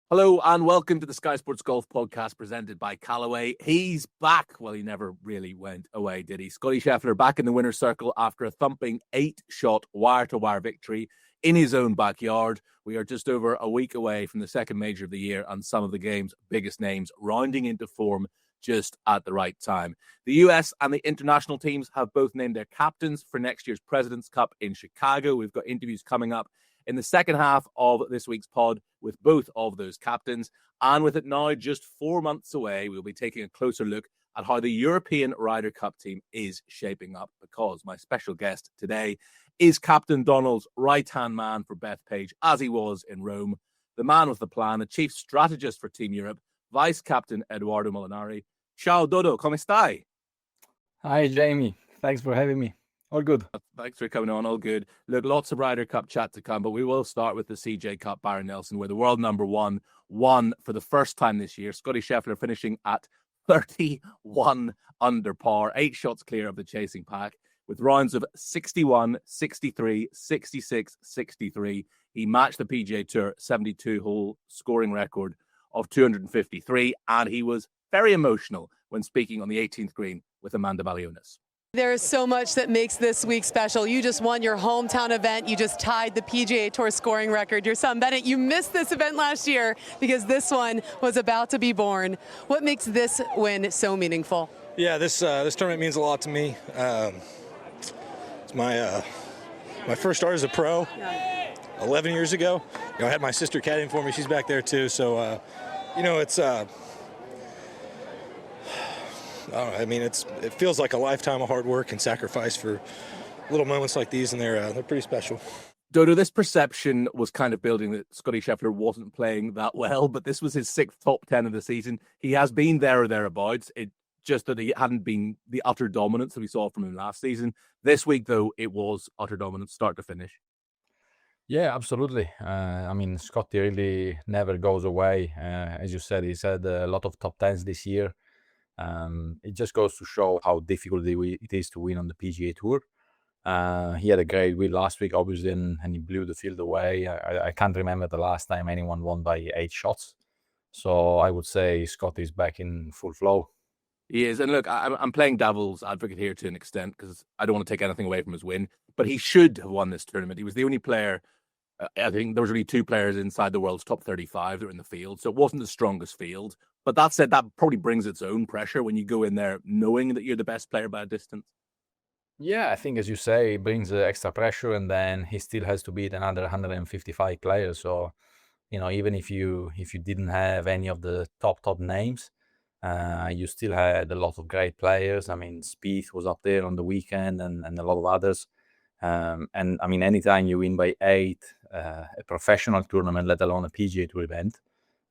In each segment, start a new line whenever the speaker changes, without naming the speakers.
Hello and welcome to the Sky Sports Golf Podcast presented by Callaway. He's back. Well, he never really went away, did he? Scottie Scheffler back in the winner's circle after a thumping 8-shot wire-to-wire victory in his own backyard. We are just over a week away from the second major of the year and some of the game's biggest names rounding into form just at the right time. The US and the international teams have both named their captains for next year's President's Cup in Chicago. We've got interviews coming up in the second half of this week's pod with both of those captains. And with it now just 4 months away, we'll be taking a closer look at how the European Ryder Cup team is shaping up, because my special guest today is Captain Donald's right-hand man for Bethpage, as he was in Rome, the man with the plan, the chief strategist for Team Europe, Vice Captain Edoardo Molinari. Ciao, Dodo, come stai?
Hi, Jamie. Thanks for having me. All good.
Thanks for coming on. All good. Look, lots of Ryder Cup chat to come, but we will start with the CJ Cup, Barron Nelson, where the world number one won for the first time this year. Scottie Scheffler finishing at 31 under par, 8 shots clear of the chasing pack, with rounds of 61, 63, 66, 63. He matched the PGA Tour 72-hole scoring record of 253, and he was very emotional when speaking on the 18th green with Amanda Balionis.
There is so much that makes this week special. You just won your hometown event. You just tied the PGA Tour scoring record. Your son, Bennett, you missed this event last year because this one was about to be born. What makes this win so meaningful?
Yeah, this tournament means a lot to me. It's my first start as a pro 11 years ago. I had my sister caddying for me. She's back there too. So, it's... it feels like a lifetime of hard work and sacrifice for little moments like these, and they're pretty special.
Dodo, this perception was kind of building that Scottie Scheffler wasn't playing that well, but this was his 6th top 10 of the season. He has been there or thereabouts. It just that he hadn't been the utter dominance that we saw from him last season. This week, though, it was utter dominance, start to finish.
Yeah, absolutely. Scottie really never goes away. As you said, he's had a lot of top 10s this year. It just goes to show how difficult it is to win on the PGA Tour. He had a great win last week, obviously, and he blew the field away. I can't remember the last time anyone won by 8 shots. So I would say Scott is back in full flow.
He is. And look, I'm playing devil's advocate here to an extent because I don't want to take anything away from his win. But he should have won this tournament. He was the only player. I think there was really 2 players inside the world's top 35 that were in the field. So it wasn't the strongest field. But that said, that probably brings its own pressure when you go in there knowing that you're the best player by a distance.
Yeah, I think, as you say, it brings extra pressure, and then he still has to beat another 155 players. So, even if you didn't have any of the top names, you still had a lot of great players. Spieth was up there on the weekend, and a lot of others. Anytime you win by 8, a professional tournament, let alone a PGA Tour event,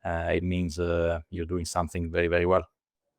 it means you're doing something very, very well.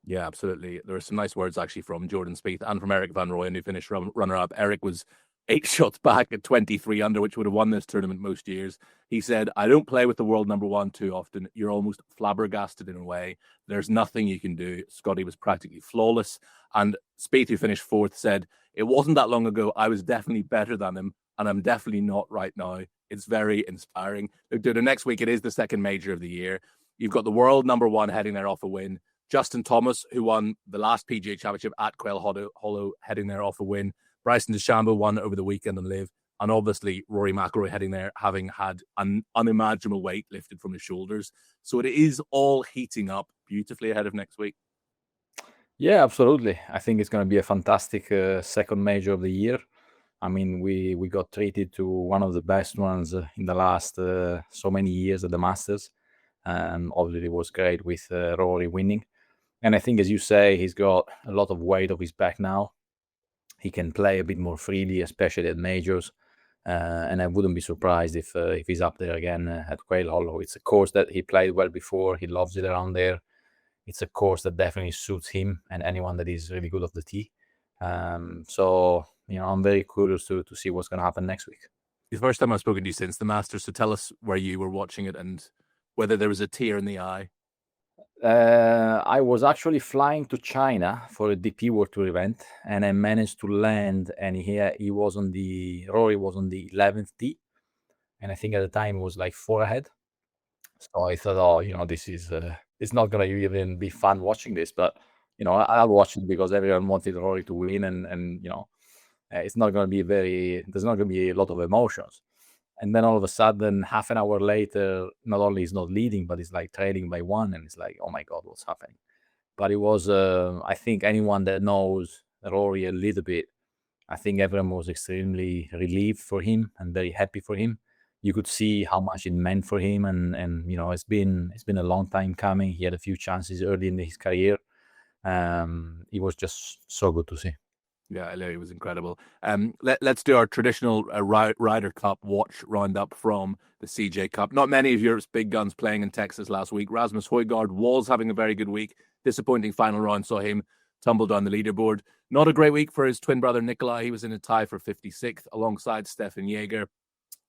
Yeah, absolutely. There are some nice words actually from Jordan Spieth and from Eric Van Rooyen, who finished runner-up. Eric was 8 shots back at 23 under, which would have won this tournament most years. He said, I don't play with the world number one too often. You're almost flabbergasted in a way. There's nothing you can do. Scottie was practically flawless. And Spieth, who finished 4th, said, it wasn't that long ago. I was definitely better than him, and I'm definitely not right now. It's very inspiring. Look, dude, next week it is the second major of the year. You've got the world number one heading there off a win. Justin Thomas, who won the last PGA Championship at Quail Hollow, heading there off a win. Bryson DeChambeau won over the weekend and Live. And obviously, Rory McIlroy heading there, having had an unimaginable weight lifted from his shoulders. So it is all heating up beautifully ahead of next week.
Yeah, absolutely. I think it's going to be a fantastic second major of the year. We got treated to one of the best ones in the last so many years at the Masters. Obviously, it was great with Rory winning. And I think, as you say, he's got a lot of weight off his back now. He can play a bit more freely, especially at majors. And I wouldn't be surprised if he's up there again at Quail Hollow. It's a course that he played well before. He loves it around there. It's a course that definitely suits him and anyone that is really good off the tee. So, I'm very curious to see what's going to happen next week.
The first time I've spoken to you since the Masters, so tell us where you were watching it and whether there was a tear in the eye.
I was actually flying to China for a DP World Tour event, and I managed to land. And Rory was on the 11th tee, and I think at the time it was like 4 ahead. So I thought, oh, this is it's not gonna even be fun watching this, but I'll watch it because everyone wanted Rory to win, and it's not gonna be there's not gonna be a lot of emotions. And then all of a sudden, half an hour later, not only is not leading, but it's like trailing by one, and it's like, oh my God, what's happening? But it was, I think anyone that knows Rory a little bit, I think everyone was extremely relieved for him and very happy for him. You could see how much it meant for him, and it's been a long time coming. He had a few chances early in his career. It was just so good to see.
Yeah, it was incredible. Let's do our traditional Ryder Cup watch roundup from the CJ Cup. Not many of Europe's big guns playing in Texas last week. Rasmus Højgaard was having a very good week. Disappointing final round saw him tumble down the leaderboard. Not a great week for his twin brother Nikolai. He was in a tie for 56th alongside Stefan Jaeger.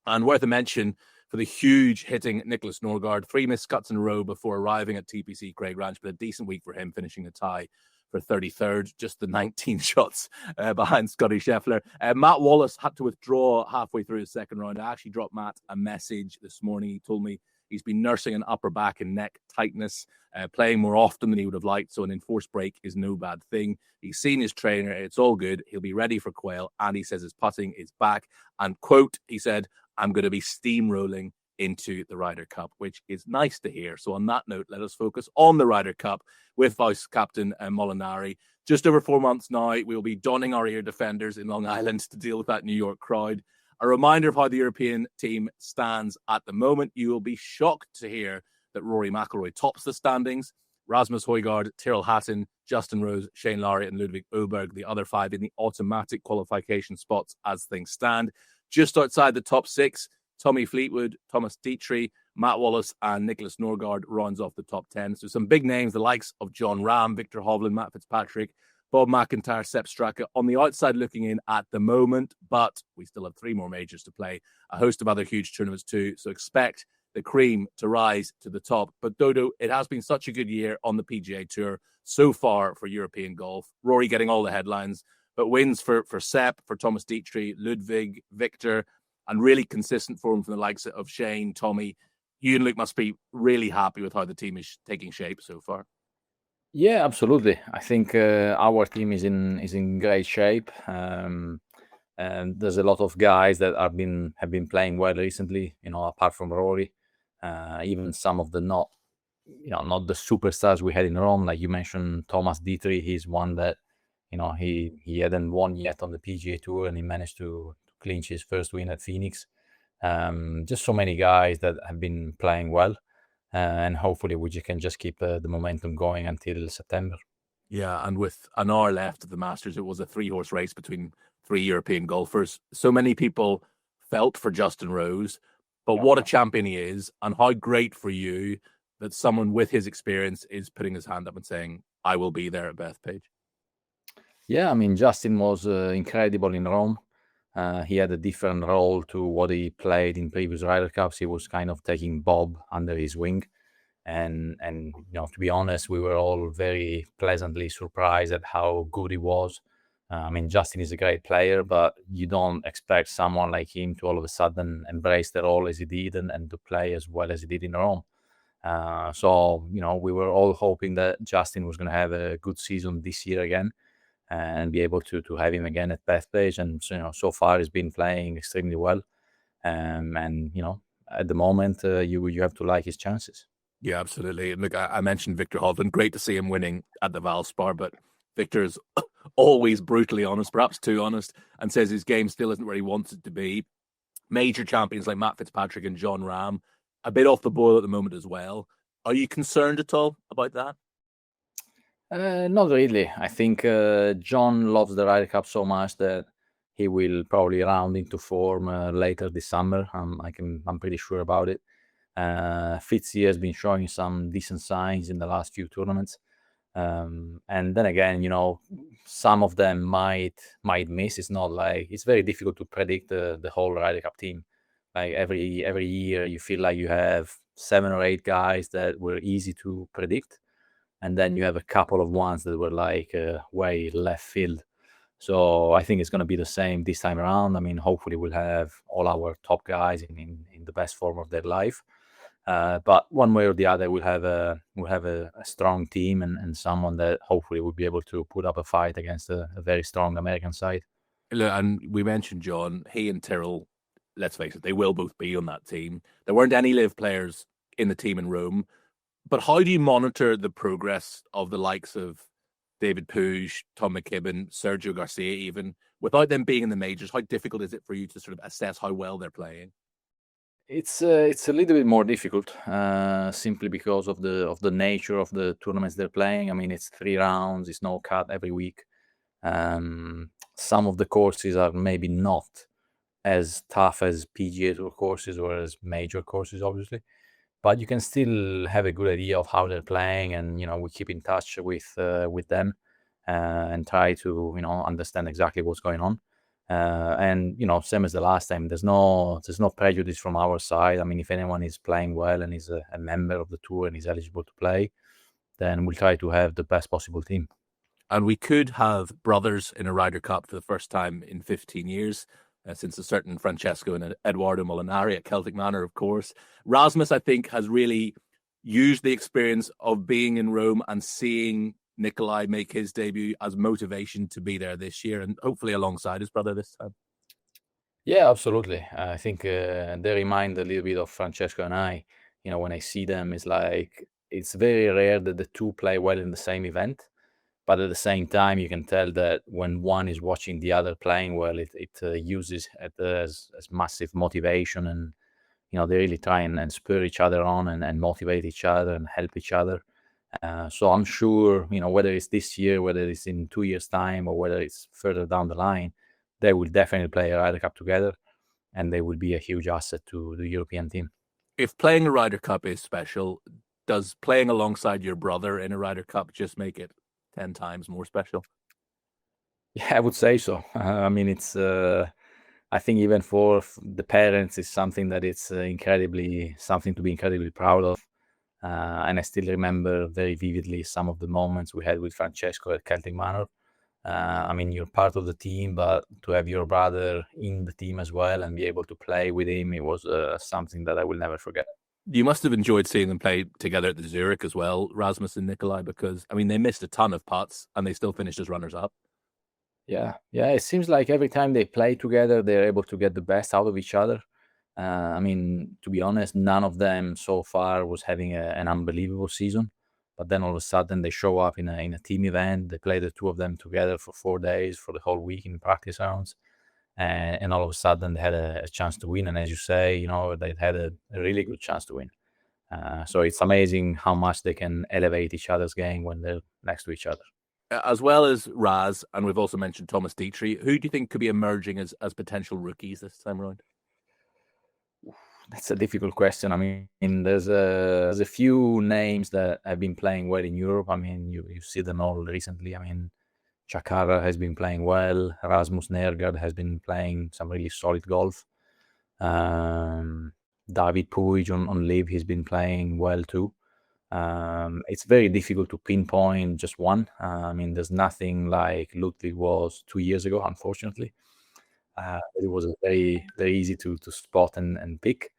And worth a mention for the huge hitting Nicholas Norgard. 3 missed cuts in a row before arriving at TPC Craig Ranch, but a decent week for him, finishing the tie for 33rd, just the 19 shots behind Scotty Scheffler. Matt Wallace had to withdraw halfway through his second round. I actually dropped Matt a message this morning. He told me he's been nursing an upper back and neck tightness, playing more often than he would have liked, so an enforced break is no bad thing. He's seen his trainer. It's all good. He'll be ready for Quail, and he says his putting is back. And, quote, he said, I'm going to be steamrolling into the Ryder Cup, which is nice to hear. So on that note, let us focus on the Ryder Cup with Vice Captain Molinari. Just over 4 months now, we'll be donning our ear defenders in Long Island to deal with that New York crowd. A reminder of how the European team stands at the moment. You will be shocked to hear that Rory McIlroy tops the standings. Rasmus Højgaard, Tyrrell Hatton, Justin Rose, Shane Lowry and Ludwig Åberg, the other 5 in the automatic qualification spots as things stand. Just outside the top 6, Tommy Fleetwood, Thomas Dietrich, Matt Wallace, and Nicholas Norgard rounds off the top 10. So some big names, the likes of John Rahm, Victor Hovland, Matt Fitzpatrick, Bob McIntyre, Sepp Straka on the outside looking in at the moment, but we still have 3 more majors to play, a host of other huge tournaments too. So expect the cream to rise to the top. But Dodo, it has been such a good year on the PGA Tour so far for European golf. Rory getting all the headlines, but wins for Sepp, for Thomas Dietrich, Ludwig, Victor, and really consistent form from the likes of Shane, Tommy. You and Luke must be really happy with how the team is taking shape so far.
Yeah, absolutely. I think our team is in great shape. And there's a lot of guys that have been playing well recently, apart from Rory. Even some of the not the superstars we had in Rome, like you mentioned, Thomas Dietrich. He's one that he hadn't won yet on the PGA Tour, and he managed to clinch his first win at Phoenix. Just so many guys that have been playing well, and hopefully we can just keep the momentum going until September.
Yeah, and with an hour left of the Masters, it was a 3-horse race between 3 European golfers. So many people felt for Justin Rose, but what a champion he is, and how great for you that someone with his experience is putting his hand up and saying, I will be there at Bethpage.
Yeah, I mean, Justin was incredible in Rome. He had a different role to what he played in previous Ryder Cups. He was kind of taking Bob under his wing. And to be honest, we were all very pleasantly surprised at how good he was. I mean, Justin is a great player, but you don't expect someone like him to all of a sudden embrace the role as he did and to play as well as he did in Rome. So we were all hoping that Justin was going to have a good season this year again and be able to have him again at Bethpage. And so far he's been playing extremely well. And at the moment you have to like his chances.
Yeah, absolutely. And look, I mentioned Victor Hovland. Great to see him winning at the Valspar, but Victor's always brutally honest, perhaps too honest, and says his game still isn't where he wants it to be. Major champions like Matt Fitzpatrick and John Rahm, a bit off the boil at the moment as well. Are you concerned at all about that?
Not really. I think John loves the Ryder Cup so much that he will probably round into form later this summer. I'm pretty sure about it. Fitzy has been showing some decent signs in the last few tournaments. And then again, some of them might miss. It's not like it's very difficult to predict the whole Ryder Cup team. Like every year, you feel like you have 7 or 8 guys that were easy to predict, and then you have a couple of ones that were like way left field. So I think it's going to be the same this time around. I mean, hopefully we'll have all our top guys in the best form of their life. But one way or the other, we'll have a strong team and someone that hopefully will be able to put up a fight against a very strong American side.
Look, and we mentioned John, he and Tyrrell, let's face it, they will both be on that team. There weren't any live players in the team in Rome. But how do you monitor the progress of the likes of David Puig, Tom McKibben, Sergio Garcia even, without them being in the majors? How difficult is it for you to sort of assess how well they're playing?
It's a little bit more difficult, simply because of the nature of the tournaments they're playing. I mean, it's 3 rounds, it's no cut every week. Some of the courses are maybe not as tough as PGA Tour courses or as major courses, obviously, but you can still have a good idea of how they're playing, and we keep in touch with them and try to understand exactly what's going on. And same as the last time, there's no prejudice from our side. I mean, if anyone is playing well and is a member of the tour and is eligible to play, then we'll try to have the best possible team.
And we could have brothers in a Ryder Cup for the first time in 15 years, since a certain Francesco and Edoardo Molinari at Celtic Manor, of course. Rasmus, I think, has really used the experience of being in Rome and seeing Nicolai make his debut as motivation to be there this year, and hopefully alongside his brother this time.
Yeah, absolutely. I think they remind a little bit of Francesco and I. When I see them, it's like it's very rare that the two play well in the same event. But at the same time, you can tell that when one is watching the other playing well, it uses it as massive motivation, and they really try and spur each other on and motivate each other and help each other. So I'm sure whether it's this year, whether it's in 2 years' time, or whether it's further down the line, they will definitely play a Ryder Cup together, and they will be a huge asset to the European team.
If playing a Ryder Cup is special, does playing alongside your brother in a Ryder Cup just make it 10 times more special?
Yeah, I would say so. I mean, it's I think even for the parents, it's something that it's something to be incredibly proud of. And I still remember very vividly some of the moments we had with Francesco at Celtic Manor. I mean, you're part of the team, but to have your brother in the team as well and be able to play with him, it was something that I will never forget.
You must have enjoyed seeing them play together at the Zurich as well, Rasmus and Nicolai, because, I mean, they missed a ton of putts and they still finished as runners-up.
Yeah. It seems like every time they play together, they're able to get the best out of each other. I mean, to be honest, none of them so far was having an unbelievable season. But then all of a sudden they show up in a team event. They play the two of them together for 4 days, for the whole week in practice rounds. And all of a sudden they had a chance to win. And as you say, they had a really good chance to win. So it's amazing how much they can elevate each other's game when they're next to each other.
As well as Raz, and we've also mentioned Thomas Dietrich, who do you think could be emerging as potential rookies this time around?
That's a difficult question. I mean, there's a few names that have been playing well in Europe. I mean, you see them all recently. I mean, Chakara has been playing well. Rasmus Nergard has been playing some really solid golf. David Puig on Live, he's been playing well too. It's very difficult to pinpoint just one. I mean, there's nothing like Ludwig was 2 years ago, unfortunately. It was very, very easy to spot and pick.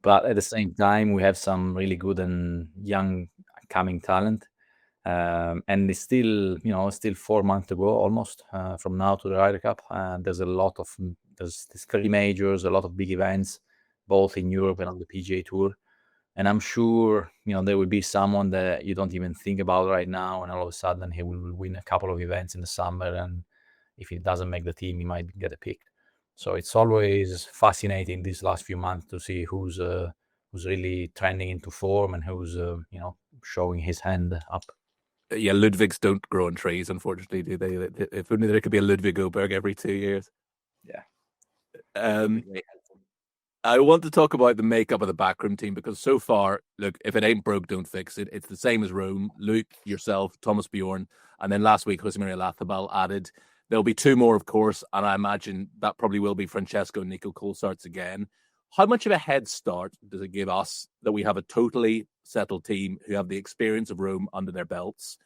But at the same time, we have some really good and young coming talent. And it's still 4 months to go almost from now to the Ryder Cup. There's 3 majors, a lot of big events, both in Europe and on the PGA Tour. And I'm sure, there will be someone that you don't even think about right now, and all of a sudden he will win a couple of events in the summer. And if he doesn't make the team, he might get a pick. So it's always fascinating these last few months to see who's really trending into form and who's showing his hand up.
Yeah, Ludwigs don't grow on trees, unfortunately, do they? If only there could be a Ludwig Oberg every 2 years.
Yeah.
I want to talk about the makeup of the backroom team, because so far, look, if it ain't broke, don't fix it. It's the same as Rome. Luke, yourself, Thomas Bjorn, and then last week, Jose Maria Olazabal added. There'll be 2 more, of course, and I imagine that probably will be Francesco and Nico Colsaerts again. How much of a head start does it give us that we have a totally settled team who have the experience of Rome under their belts,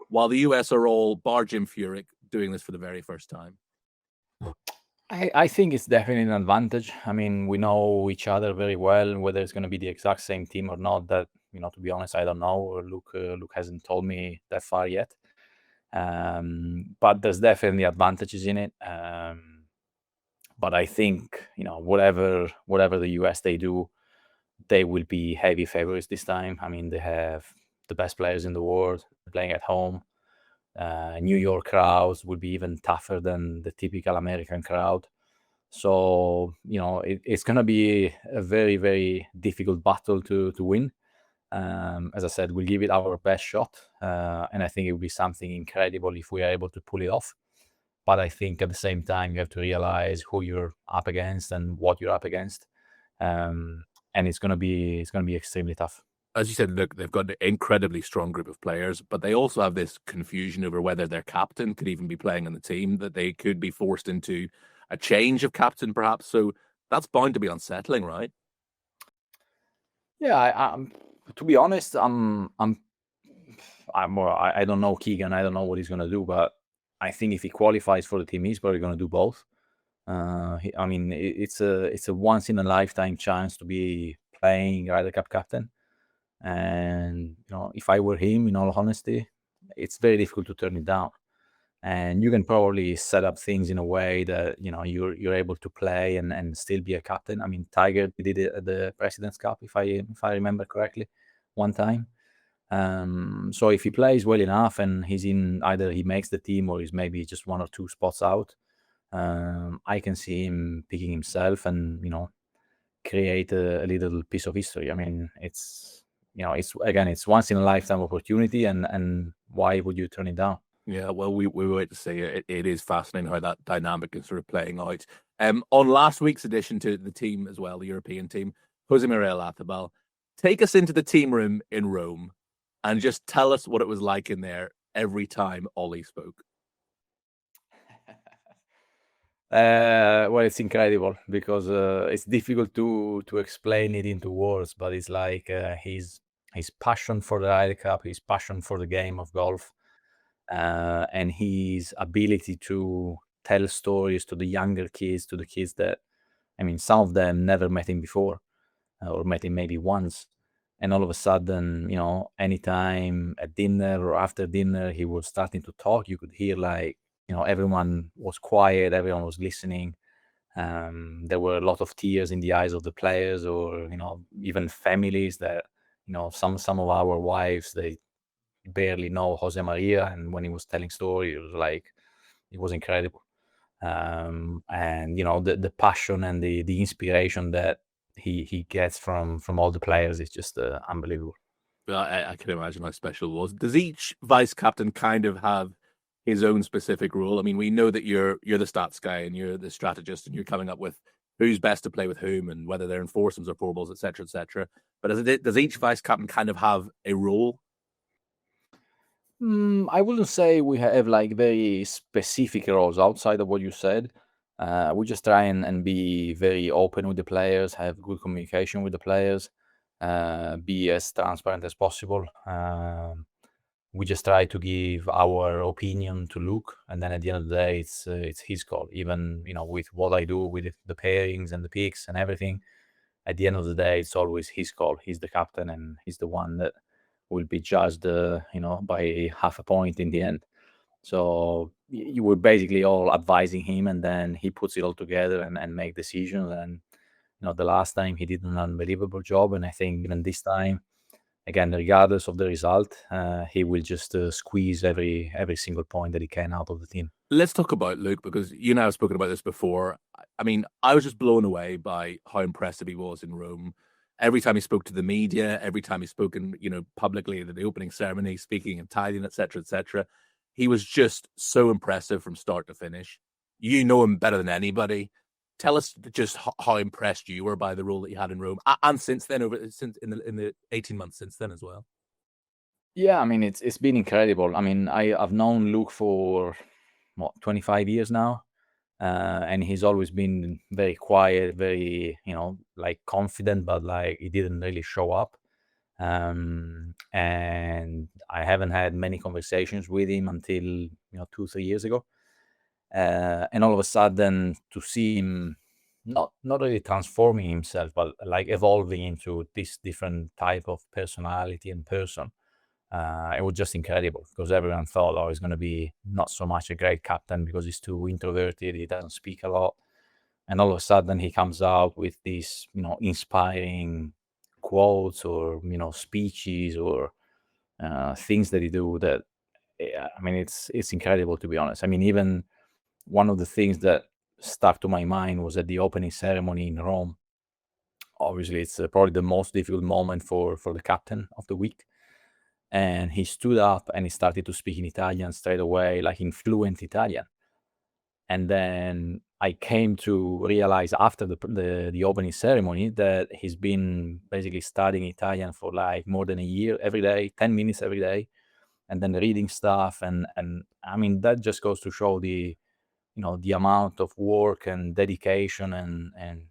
while the US are all, bar Jim Furyk, doing this for the very first time?
I think it's definitely an advantage. I mean, we know each other very well. Whether it's going to be the exact same team or not, that, to be honest, I don't know. Luke hasn't told me that far yet. But there's definitely advantages in it. But I think, whatever the US they do, they will be heavy favorites this time. I mean, they have the best players in the world playing at home. New York crowds would be even tougher than the typical American crowd. So, it's going to be a very, very difficult battle to win. As I said, we'll give it our best shot. And I think it will be something incredible if we are able to pull it off. But I think at the same time, you have to realize who you're up against and what you're up against. And it's going to be extremely tough.
As you said, look, they've got an incredibly strong group of players, but they also have this confusion over whether their captain could even be playing on the team, that they could be forced into a change of captain, perhaps. So that's bound to be unsettling, right?
Yeah, to be honest, I don't know Keegan. I don't know what he's going to do, but I think if he qualifies for the team, he's probably going to do both. It's a once in a lifetime chance to be playing Ryder Cup captain. And, if I were him, in all honesty, it's very difficult to turn it down. And you can probably set up things in a way that, you're able to play and still be a captain. I mean, Tiger did it at the President's Cup, if I remember correctly, one time. So if he plays well enough and he's in, either he makes the team or he's maybe just one or two spots out, I can see him picking himself and, create a little piece of history. I mean, it's once in a lifetime opportunity, and why would you turn it down?
Yeah, well, we wait to see. It is fascinating how that dynamic is sort of playing out. On last week's edition to the team as well, the European team, Jose Maria Olazabal, take us into the team room in Rome and just tell us what it was like in there every time Ollie spoke.
Well, it's incredible because it's difficult to explain it into words, but it's like his passion for the Ryder Cup, his passion for the game of golf, and his ability to tell stories to the younger kids, to the kids that, I mean, some of them never met him before or met him maybe once. And all of a sudden, anytime at dinner or after dinner, he was starting to talk, you could hear like, everyone was quiet, everyone was listening. There were a lot of tears in the eyes of the players, or, even families that, some of our wives, they barely know Jose Maria. And when he was telling story, it was incredible. And, the passion and the inspiration that he gets from all the players is just unbelievable.
Well, I can imagine how special it was. Does each vice captain kind of have his own specific role? I mean, we know that you're the stats guy and you're the strategist and you're coming up with who's best to play with whom and whether they're in foursomes or four balls, etc., etc. But does each vice captain kind of have a role?
I wouldn't say we have like very specific roles outside of what you said. We just try and be very open with the players, have good communication with the players, be as transparent as possible. We just try to give our opinion to Luke, and then at the end of the day, it's his call. Even with what I do with the pairings and the picks and everything, at the end of the day, it's always his call. He's the captain, and he's the one that will be judged, by half a point in the end. So you were basically all advising him, and then he puts it all together and make decisions. And the last time he did an unbelievable job, and I think even this time, again, regardless of the result, he will just squeeze every single point that he can out of the team.
Let's talk about Luke, because you and I have spoken about this before. I mean, I was just blown away by how impressive he was in Rome. Every time he spoke to the media, every time he spoke in, publicly at the opening ceremony, speaking in Italian, etc., he was just so impressive from start to finish. You know him better than anybody. Tell us just how impressed you were by the role that you had in Rome, and since then, since in the 18 months since then as well.
Yeah, I mean, it's been incredible. I mean, I've known Luke for 25 years now, and he's always been very quiet, very confident, but like he didn't really show up. And I haven't had many conversations with him until 2-3 years ago. And all of a sudden to see him not really transforming himself, but like evolving into this different type of personality and person. It was just incredible because everyone thought, oh, he's going to be not so much a great captain because he's too introverted, he doesn't speak a lot. And all of a sudden he comes out with these, inspiring quotes or, speeches or things that he do that, I mean, it's incredible, to be honest. I mean, even one of the things that stuck to my mind was at the opening ceremony in Rome. Obviously, it's probably the most difficult moment for the captain of the week. And he stood up and he started to speak in Italian straight away, like in fluent Italian. And then I came to realize after the opening ceremony that he's been basically studying Italian for like more than a year, every day, 10 minutes every day, and then reading stuff. And I mean, that just goes to show the amount of work and dedication and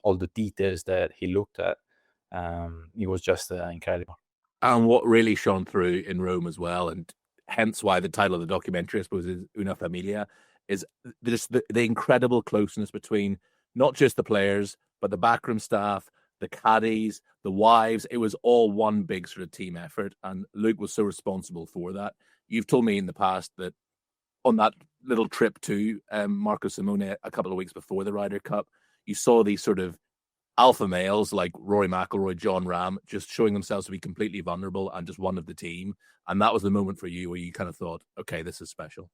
all the details that he looked at. It was just incredible.
And what really shone through in Rome as well, and hence why the title of the documentary, I suppose, is Una Familia, is just the incredible closeness between not just the players, but the backroom staff, the caddies, the wives. It was all one big sort of team effort, and Luke was so responsible for that. You've told me in the past that on that little trip to Marco Simone a couple of weeks before the Ryder Cup, you saw these sort of alpha males like Rory McIlroy, John Rahm, just showing themselves to be completely vulnerable and just one of the team. And that was the moment for you where you kind of thought, okay, this is special.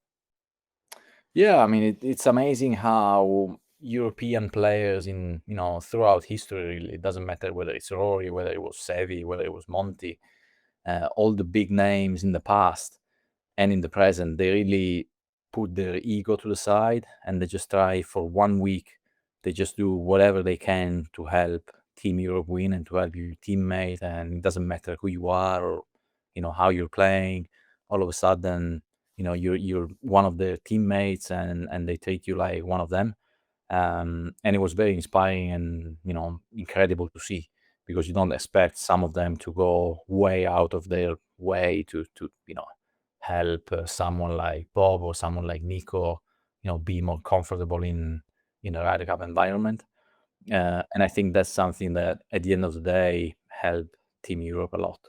Yeah, I mean, it's amazing how European players in, throughout history, really, it doesn't matter whether it's Rory, whether it was Seve, whether it was Monty, all the big names in the past and in the present, they really put their ego to the side and they just try for 1 week. They just do whatever they can to help Team Europe win and to help your teammate. And it doesn't matter who you are or, how you're playing. All of a sudden, you're one of their teammates and they treat you like one of them. And it was very inspiring and, incredible to see because you don't expect some of them to go way out of their way to help someone like Bob or someone like Nico, be more comfortable in a Ryder Cup environment. And I think that's something that at the end of the day helped Team Europe a lot.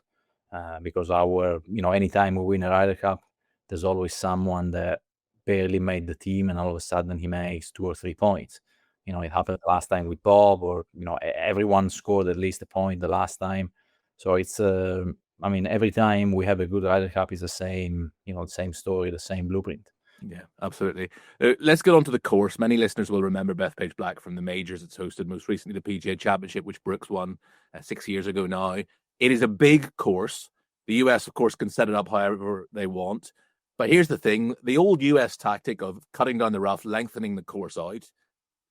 Because anytime we win a Ryder Cup, there's always someone that barely made the team and all of a sudden he makes 2 or 3 points. It happened last time with Bob or, everyone scored at least a point the last time. So it's, every time we have a good Ryder Cup is the same, the same story, the same blueprint.
Yeah, absolutely. Let's get on to the course. Many listeners will remember Bethpage Black from the majors it's hosted, most recently the PGA Championship, which Brooks won 6 years ago now. It is a big course. The US, of course, can set it up however they want. But here's the thing. The old US tactic of cutting down the rough, lengthening the course out,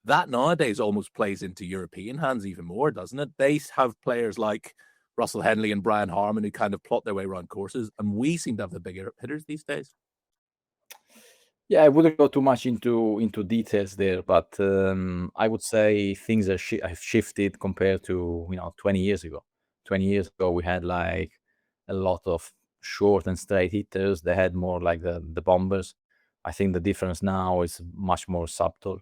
that nowadays almost plays into European hands even more, doesn't it? They have players like Russell Henley and Brian Harman who kind of plot their way around courses, and we seem to have the bigger hitters these days.
Yeah, I wouldn't go too much into details there, but I would say things have shifted compared to 20 years ago. 20 years ago, we had like a lot of short and straight hitters. They had more like the bombers. I think the difference now is much more subtle.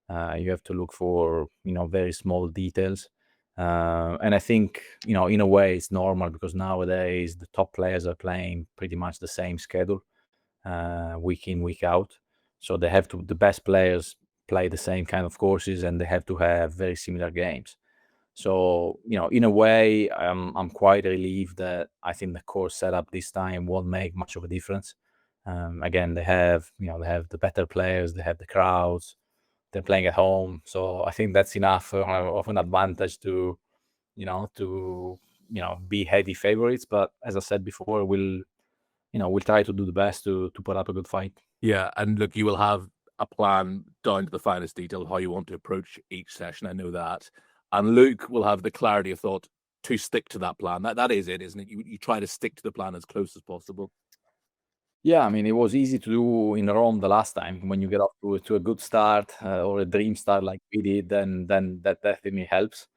You have to look for very small details, and I think in a way it's normal because nowadays the top players are playing pretty much the same schedule. Week in, week out. So they have to, the best players play the same kind of courses and they have to have very similar games. So, in a way, I'm quite relieved that I think the course setup this time won't make much of a difference. Again, they have the better players, they have the crowds, they're playing at home. So I think that's enough of an advantage to be heady favorites. But as I said before, we'll try to do the best to put up a good fight.
Yeah, and look, you will have a plan down to the finest detail, how you want to approach each session. I know that. And Luke will have the clarity of thought to stick to that plan. That is it, isn't it? You try to stick to the plan as close as possible.
Yeah, it was easy to do in Rome the last time. When you get off to a good start or a dream start like we did, then that definitely helps.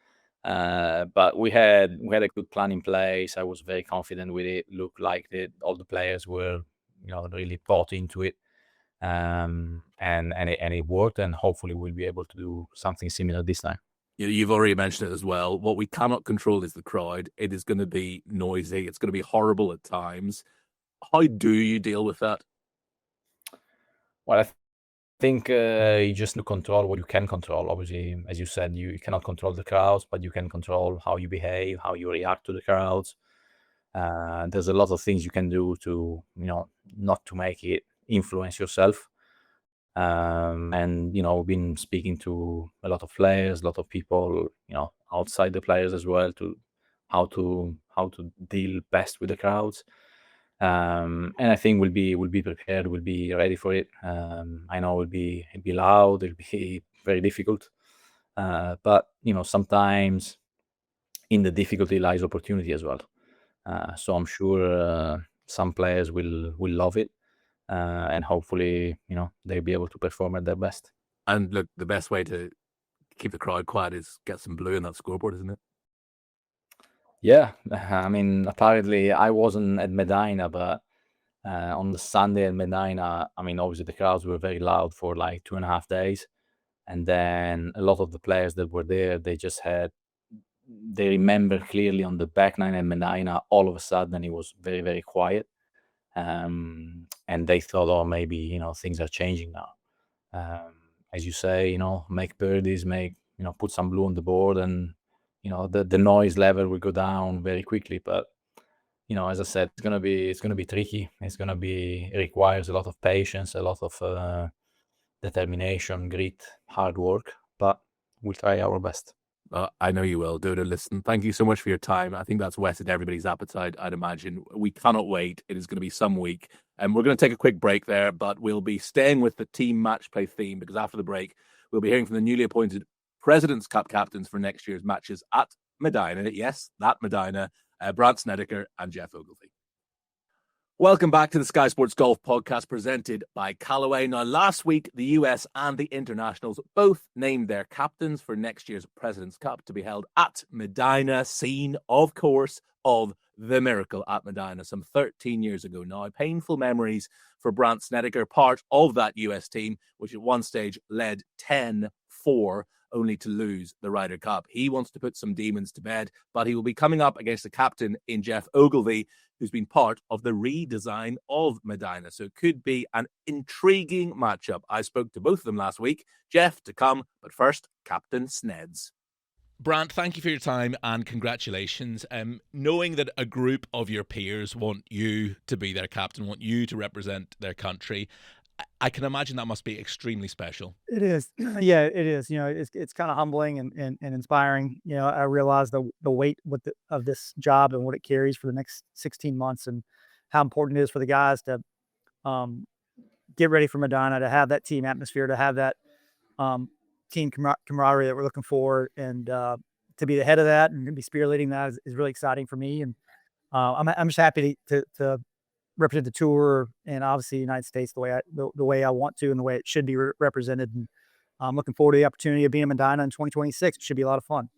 But we had a good plan in place. I was very confident with it. Luke liked it. All the players were, really bought into it. and it worked, and hopefully we'll be able to do something similar this time.
You've already mentioned it as well. What we cannot control is the crowd. It is going to be noisy. It's going to be horrible at times. How do you deal with that?
Well, I think you just need to control what you can control. Obviously, as you said, you cannot control the crowds, but you can control how you behave, how you react to the crowds. There's a lot of things you can do to, not to make it influence yourself. And we've been speaking to a lot of players, a lot of people, outside the players as well, to how to deal best with the crowds. And I think we'll be prepared. We'll be ready for it. I know it'll be loud. It'll be very difficult. But sometimes in the difficulty lies opportunity as well. So I'm sure some players will love it. And hopefully, they'll be able to perform at their best.
And look, the best way to keep the crowd quiet is get some blue in that scoreboard, isn't it?
Yeah, I mean, apparently I wasn't at Medinah, but on the Sunday at Medinah, I mean, obviously the crowds were very loud for like 2.5 days. And then a lot of the players that were there, they remember clearly on the back nine at Medinah, all of a sudden it was very, very quiet. And they thought, oh, maybe, things are changing now. As you say, make birdies, put some blue on the board, and, the noise level will go down very quickly. But, as I said, it's going to be tricky. It requires a lot of patience, a lot of determination, grit, hard work, but we'll try our best.
I know you will, Dodo. Listen, thank you so much for your time. I think that's whetted everybody's appetite, I'd imagine. We cannot wait. It is going to be some week. And we're going to take a quick break there, but we'll be staying with the team match play theme, because after the break, we'll be hearing from the newly appointed President's Cup captains for next year's matches at Medinah. Yes, that Medinah, Brandt Snedeker and Geoff Ogilvy. Welcome back to the Sky Sports Golf Podcast presented by Callaway. Now, last week, the US and the Internationals both named their captains for next year's President's Cup to be held at Medinah, scene, of course, of the miracle at Medinah some 13 years ago now. Painful memories for Brandt Snedeker, part of that US team, which at one stage led 10-4, only to lose the Ryder Cup. He wants to put some demons to bed, but he will be coming up against the captain in Geoff Ogilvy, who's been part of the redesign of Medinah. So it could be an intriguing matchup. I spoke to both of them last week. Geoff to come, but first, Captain Sneds. Brandt, thank you for your time and congratulations. Knowing that a group of your peers want you to be their captain, want you to represent their country, I can imagine that must be extremely special.
It is. Yeah, it is. It's kind of humbling and inspiring. I realize the weight of this job and what it carries for the next 16 months, and how important it is for the guys to get ready for Medinah, to have that team atmosphere, to have that team camaraderie that we're looking for, and to be the head of that and be spearleading that is really exciting for me. And I'm just happy to represent the tour, and obviously the United States the way I want to, and the way it should be represented. And I'm looking forward to the opportunity of being in Medinah in 2026. It should be a lot of fun.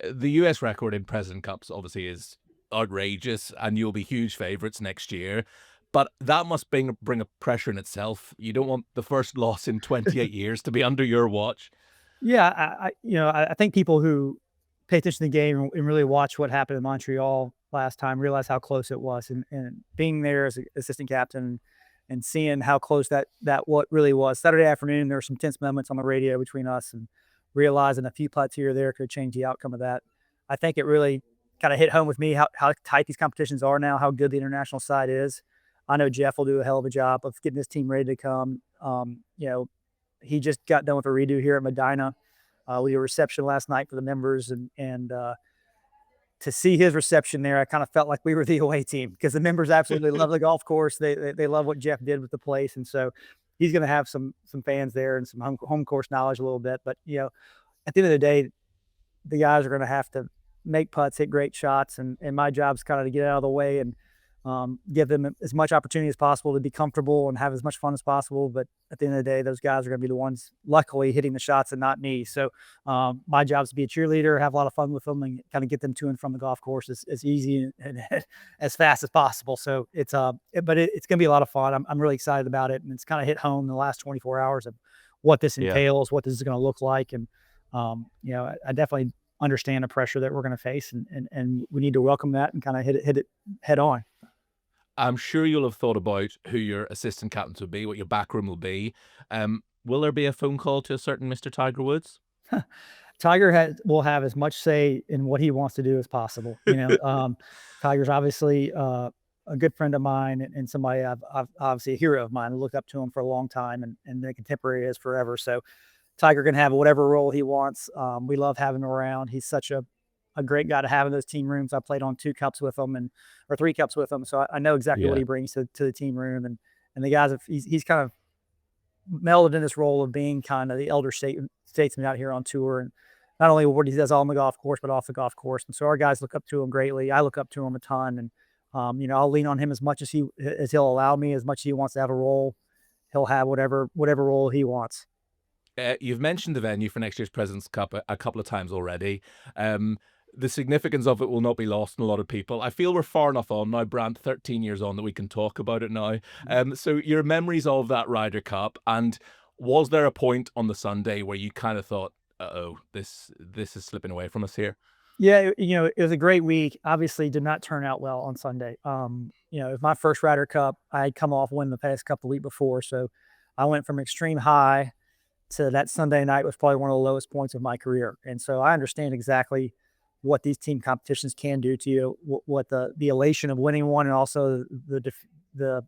The US record in President Cups obviously is outrageous, and you'll be huge favourites next year. But that must bring a pressure in itself. You don't want the first loss in 28 years to be under your watch.
Yeah, I think people who pay attention to the game and really watch what happened in Montreal last time realize how close it was, and being there as an assistant captain and seeing how close that what really was. Saturday afternoon, there were some tense moments on the radio between us, and realizing a few putts here or there could change the outcome of that. I think it really kind of hit home with me how tight these competitions are now, how good the international side is. I know Geoff will do a hell of a job of getting his team ready to come. He just got done with a redo here at Medinah. We had a reception last night for the members, and to see his reception there, I kind of felt like we were the away team, because the members absolutely love the golf course. They love what Geoff did with the place. And so he's going to have some fans there and some home course knowledge a little bit. But, at the end of the day, the guys are going to have to make putts, hit great shots. And my job is kind of to get out of the way and give them as much opportunity as possible to be comfortable and have as much fun as possible. But at the end of the day, those guys are going to be the ones, luckily, hitting the shots and not me. So my job is to be a cheerleader, have a lot of fun with them, and kind of get them to and from the golf course as easy and as fast as possible. So it's going to be a lot of fun. I'm really excited about it, and it's kind of hit home in the last 24 hours of what this entails, what this is going to look like, and I definitely understand the pressure that we're going to face, and we need to welcome that and kind of hit it head on.
I'm sure you'll have thought about who your assistant captains will be, what your backroom will be. Will there be a phone call to a certain Mr. Tiger Woods?
Tiger will have as much say in what he wants to do as possible. Tiger's obviously a good friend of mine and somebody I've obviously a hero of mine. I looked up to him for a long time, and the contemporary is forever. So Tiger can have whatever role he wants. We love having him around. He's such a great guy to have in those team rooms. I played on 2 cups with him or 3 cups with him. So I know exactly what he brings to the team room. And the guys, he's kind of melded in this role of being kind of the elder statesman out here on tour. And not only what he does on the golf course, but off the golf course. And so our guys look up to him greatly. I look up to him a ton. And, I'll lean on him as much as he'll allow me, as much as he wants to have a role. He'll have whatever role he wants.
You've mentioned the venue for next year's President's Cup a couple of times already. The significance of it will not be lost on a lot of people. I feel we're far enough on now, Brandt, 13 years on, that we can talk about it now. So your memories of that Ryder Cup, and was there a point on the Sunday where you kind of thought, uh-oh, this is slipping away from us here?
Yeah, it was a great week. Obviously did not turn out well on Sunday. It was my first Ryder Cup. I had come off winning the past couple of weeks before. So I went from extreme high to that Sunday night was probably one of the lowest points of my career. And so I understand exactly what these team competitions can do to you, what the elation of winning one, and also the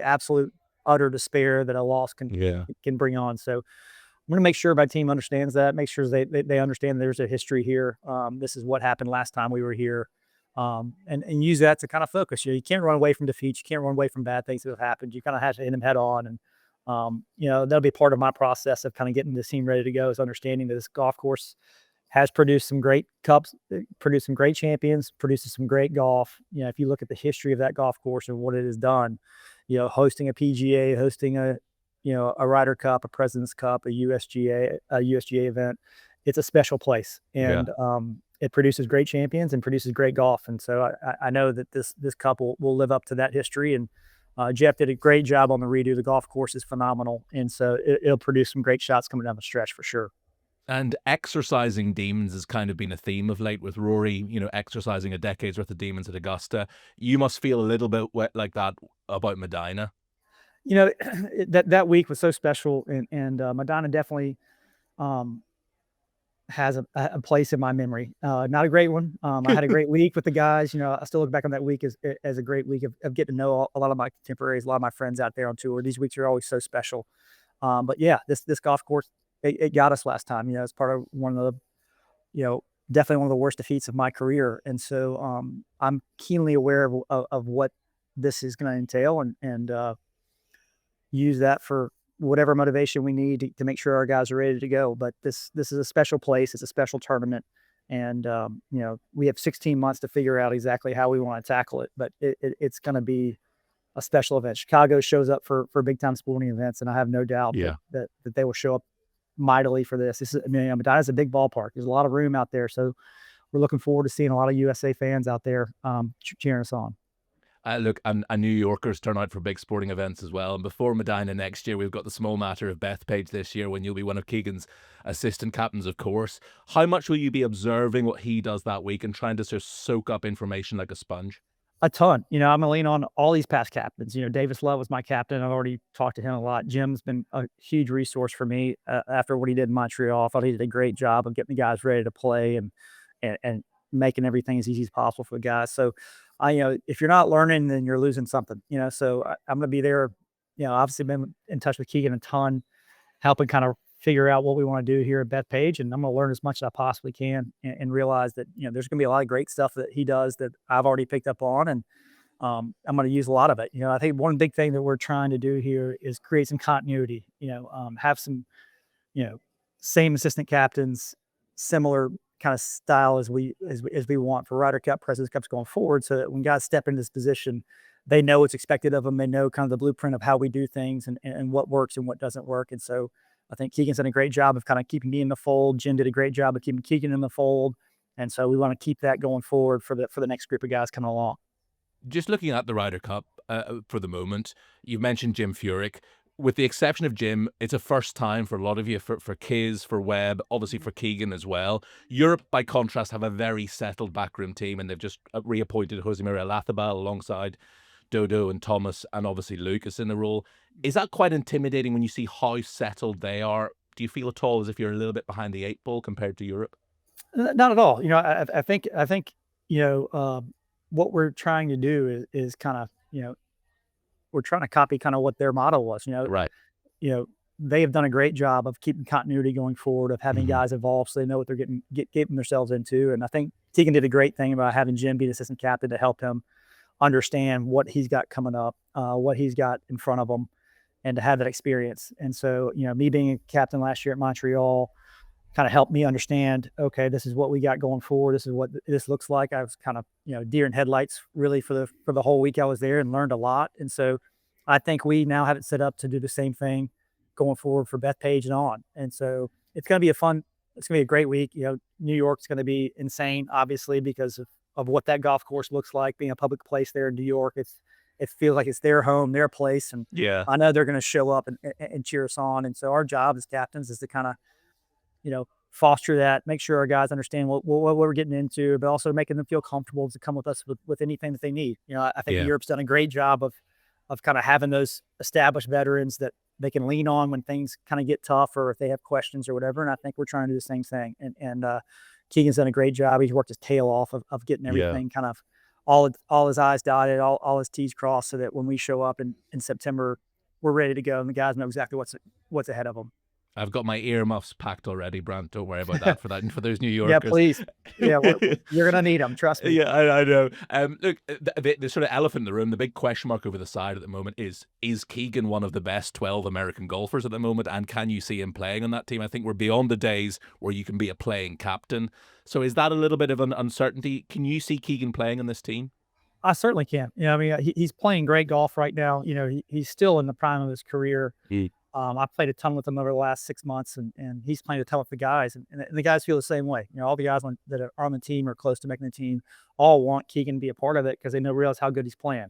absolute utter despair that a loss can bring on. So I'm going to make sure my team understands that, make sure they understand there's a history here. This is what happened last time we were here. And use that to kind of focus. You can't run away from defeat. You can't run away from bad things that have happened. You kind of have to hit them head on. And, that'll be part of my process of kind of getting the team ready to go, is understanding that this golf course has produced some great cups, produced some great champions, produces some great golf. If you look at the history of that golf course and what it has done, hosting a PGA, hosting a Ryder Cup, a President's Cup, a USGA event, it's a special place. And, it produces great champions and produces great golf. And so I know that this cup will live up to that history. And Geoff did a great job on the redo. The golf course is phenomenal. And so it'll produce some great shots coming down the stretch for sure.
And exercising demons has kind of been a theme of late with Rory, exercising a decade's worth of demons at Augusta. You must feel a little bit like that about Medinah.
That week was so special. And Medinah definitely has a place in my memory. Not a great one. I had a great week with the guys. I still look back on that week as a great week of getting to know a lot of my contemporaries, a lot of my friends out there on tour. These weeks are always so special. But yeah, this golf course, it got us last time. It's part of one of the, definitely one of the worst defeats of my career. And so I'm keenly aware of what this is going to entail, and use that for whatever motivation we need to make sure our guys are ready to go. But this is a special place. It's a special tournament. And, we have 16 months to figure out exactly how we want to tackle it. But it's going to be a special event. Chicago shows up for big time sporting events, and I have no doubt that they will show up mightily for this. Medinah is a big ballpark. There's a lot of room out there. So we're looking forward to seeing a lot of USA fans out there cheering us on.
Look, and New Yorkers turn out for big sporting events as well. And before Medinah next year, we've got the small matter of Bethpage this year, when you'll be one of Keegan's assistant captains, of course. How much will you be observing what he does that week and trying to sort of soak up information like a sponge?
A ton. I'm going to lean on all these past captains. Davis Love was my captain. I've already talked to him a lot. Jim's been a huge resource for me after what he did in Montreal. I thought he did a great job of getting the guys ready to play and making everything as easy as possible for the guys. So, if you're not learning, then you're losing something. So I'm going to be there. Obviously been in touch with Keegan a ton, helping kind of figure out what we want to do here at Bethpage. And I'm going to learn as much as I possibly can and realize that, there's going to be a lot of great stuff that he does that I've already picked up on. And I'm going to use a lot of it. I think one big thing that we're trying to do here is create some continuity, have some, same assistant captains, similar kind of style as we want for Ryder Cup, Presidents Cups going forward, so that when guys step into this position, they know what's expected of them. They know kind of the blueprint of how we do things and what works and what doesn't work. And so I think Keegan's done a great job of kind of keeping me in the fold. Jim did a great job of keeping Keegan in the fold. And so we want to keep that going forward for the next group of guys coming along.
Just looking at the Ryder Cup for the moment, you mentioned Jim Furyk. With the exception of Jim, it's a first time for a lot of you, for Kiz, for Webb, obviously for Keegan as well. Europe, by contrast, have a very settled backroom team, and they've just reappointed Maria Olazabal alongside Dodo and Thomas and obviously Lucas in the role. Is that quite intimidating when you see how settled they are? Do you feel at all as if you're a little bit behind the 8 ball compared to Europe?
Not at all. I think what we're trying to do is kind of, we're trying to copy kind of what their model was.
Right.
They have done a great job of keeping continuity going forward, of having guys evolve so they know what they're getting themselves into. And I think Keegan did a great thing about having Jim be the assistant captain to help him understand what he's got coming up, what he's got in front of him, and to have that experience. And so, me being a captain last year at Montreal kind of helped me understand, okay, this is what we got going forward. This is what this looks like. I was kind of, deer in headlights really for the whole week I was there, and learned a lot. And so I think we now have it set up to do the same thing going forward for Bethpage and on. And so it's going to be it's going to be a great week. New York's going to be insane, obviously, because of what that golf course looks like, being a public place there in New York. It feels like it's their home, their place. And
yeah,
I know they're going to show up and cheer us on. And so our job as captains is to kind of, foster that, make sure our guys understand what we're getting into, but also making them feel comfortable to come with us with anything that they need. I think Europe's done a great job of kind of having those established veterans that they can lean on when things kind of get tough, or if they have questions or whatever. And I think we're trying to do the same thing. And Keegan's done a great job. He's worked his tail off of getting everything kind of all his I's dotted, all his T's crossed, so that when we show up in September, we're ready to go and the guys know exactly what's ahead of them.
I've got my earmuffs packed already, Brandt. Don't worry about that for those New Yorkers.
Yeah, please. Yeah, you're going to need them. Trust me.
Yeah, I know. Look, the sort of elephant in the room, the big question mark over the side at the moment is Keegan one of the best 12 American golfers at the moment? And can you see him playing on that team? I think we're beyond the days where you can be a playing captain. So is that a little bit of an uncertainty? Can you see Keegan playing on this team?
I certainly can. He's playing great golf right now. He's still in the prime of his career. I played a ton with him over the last 6 months, and he's playing a ton with the guys, and the guys feel the same way. all the guys that are on the team or close to making the team all want Keegan to be a part of it because they realize how good he's playing.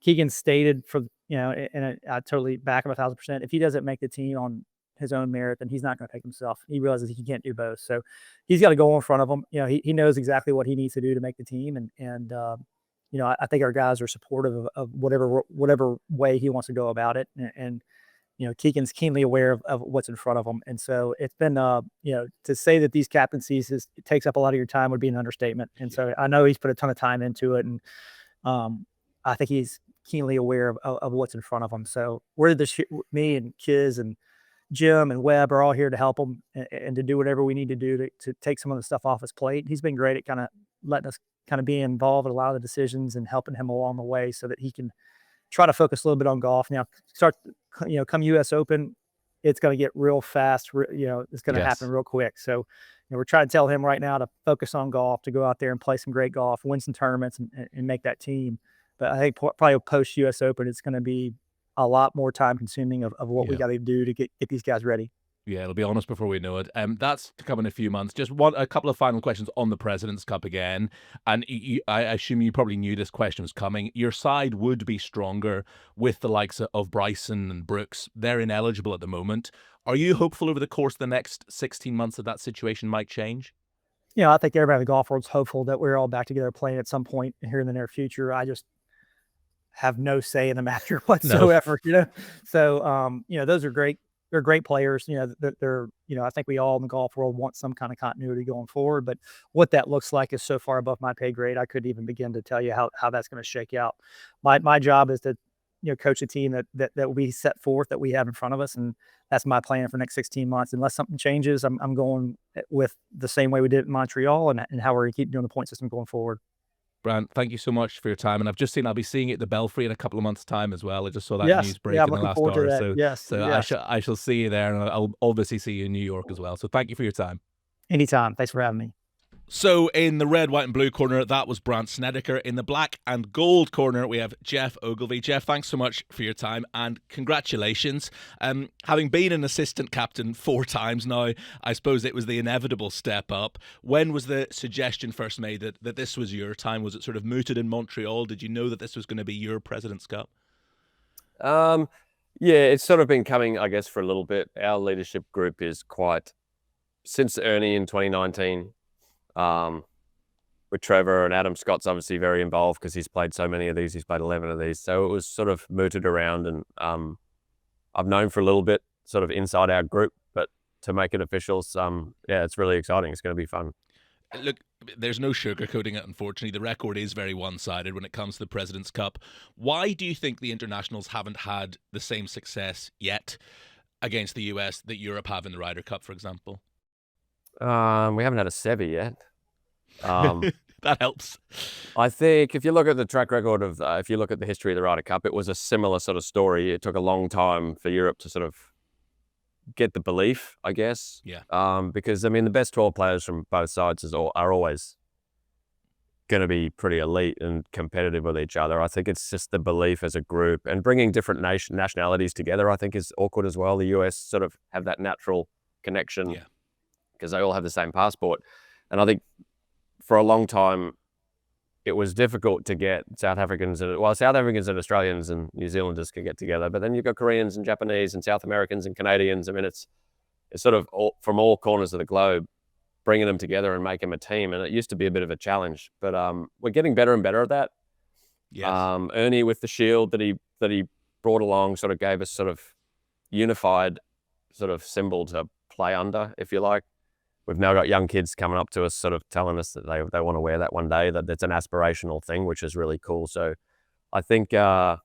Keegan stated and I totally back him 1,000%. If he doesn't make the team on his own merit, then he's not going to pick himself. He realizes he can't do both, so he's got to go in front of him. He knows exactly what he needs to do to make the team, and I think our guys are supportive of whatever way he wants to go about it, and Keegan's keenly aware of what's in front of him. And so it's been, to say that these captaincies it takes up a lot of your time would be an understatement. And so I know he's put a ton of time into it. And I think he's keenly aware of what's in front of him. So me and Kiz and Jim and Webb are all here to help him and to do whatever we need to do to take some of the stuff off his plate. He's been great at kind of letting us kind of be involved in a lot of the decisions and helping him along the way so that he can try to focus a little bit on golf. Now, come U.S. Open, it's going to get real fast. It's going to happen real quick. So, we're trying to tell him right now to focus on golf, to go out there and play some great golf, win some tournaments, and make that team. But I think probably post U.S. Open, it's going to be a lot more time consuming of what we got to do to get these guys ready.
Yeah, it'll be honest before we know it. That's to come in a few months. Just a couple of final questions on the President's Cup again. And I assume you probably knew this question was coming. Your side would be stronger with the likes of Bryson and Brooks. They're ineligible at the moment. Are you hopeful over the course of the next 16 months that situation might change?
I think everybody in the golf world's hopeful that we're all back together playing at some point here in the near future. I just have no say in the matter whatsoever. So those are great. They're great players. They're I think we all in the golf world want some kind of continuity going forward, but what that looks like is so far above my pay grade. I couldn't even begin to tell you how that's going to shake out. My job is to coach a team that we set forth, that we have in front of us, and that's my plan for the next 16 months. Unless something changes, I'm going with the same way we did in Montreal and how we're going to keep doing the point system going forward.
Brandt, thank you so much for your time. And I've just seen I'll be seeing it at the Belfry in a couple of months' time as well. I just saw that news break in the last hour. So I shall see you there, and I'll obviously see you in New York as well. So thank you for your time.
Anytime. Thanks for having me.
So in the red, white and blue corner, that was Brandt Snedeker. In the black and gold corner, we have Geoff Ogilvy. Geoff, thanks so much for your time and congratulations. Having been an assistant captain 4 times now, I suppose it was the inevitable step up. When was the suggestion first made that this was your time? Was it sort of mooted in Montreal? Did you know that this was going to be your President's Cup?
Yeah, it's sort of been coming, I guess, for a little bit. Our leadership group is quite, since Ernie in 2019, with Trevor and Adam Scott's obviously very involved because he's played so many of these. He's played 11 of these. So it was sort of mooted around, and I've known for a little bit sort of inside our group, but to make it official, yeah, it's really exciting. It's going to be fun.
Look, there's no sugarcoating it, unfortunately. The record is very one-sided when it comes to the President's Cup. Why do you think the internationals haven't had the same success yet against the US that Europe have in the Ryder Cup, for example?
We haven't had a Seve yet.
That helps.
I think if you look at the track record of, if you look at the history of the Ryder Cup, it was a similar sort of story. It took a long time for Europe to sort of get the belief, I guess.
Yeah.
Because, I mean, the best 12 players from both sides are always going to be pretty elite and competitive with each other. I think it's just the belief as a group, and bringing different nationalities together, I think, is awkward as well. The US sort of have that natural connection.
Yeah.
Because they all have the same passport. And I think for a long time, it was difficult to get South Africans and Australians and New Zealanders can get together. But then you've got Koreans and Japanese and South Americans and Canadians. I mean, it's sort of from all corners of the globe, bringing them together and making them a team. And it used to be a bit of a challenge, but we're getting better and better at that.
Yes.
Ernie, with the shield that he brought along, sort of gave us sort of unified sort of symbol to play under, if you like. We've now got young kids coming up to us sort of telling us that they want to wear that one day, that it's an aspirational thing, which is really cool. So I think it's